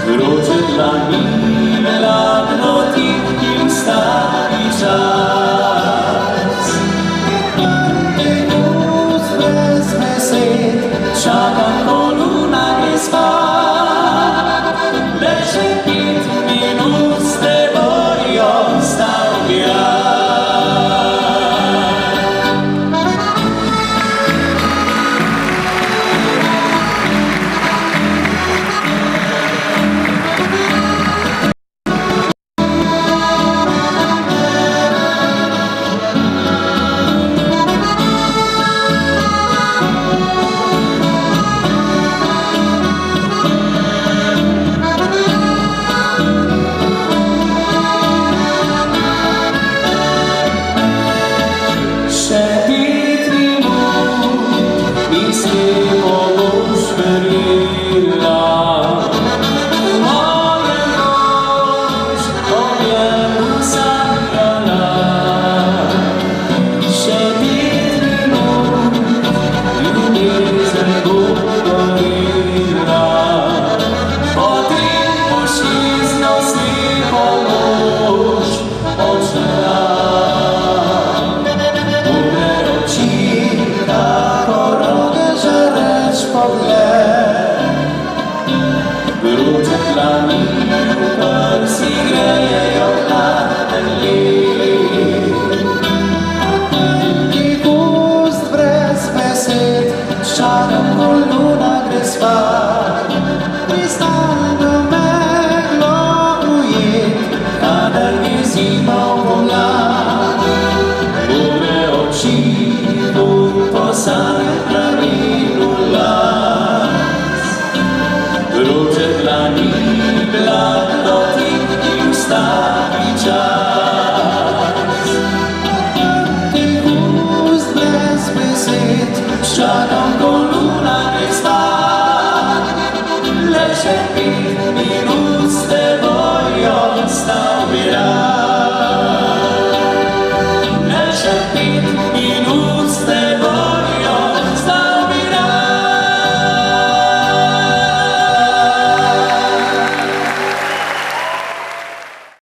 Wrócę dla mnie lat im stary czas. Ust wezmę syn, czekam koluna nie spać. Leży 5 minut z tego i ostał wiatr. Wrócę dla nich, Polski greje ten ich ust wezmę syt, czekam koluna gdy spać. Przystań do mego ujęć, nadal nie zimą pomlad. Mówię o cichu po samym prawilu las. Wrócę dla nich lat im stary czas. Tych ust wezmę syt, czekam koluna nie spać. Leży 5 minut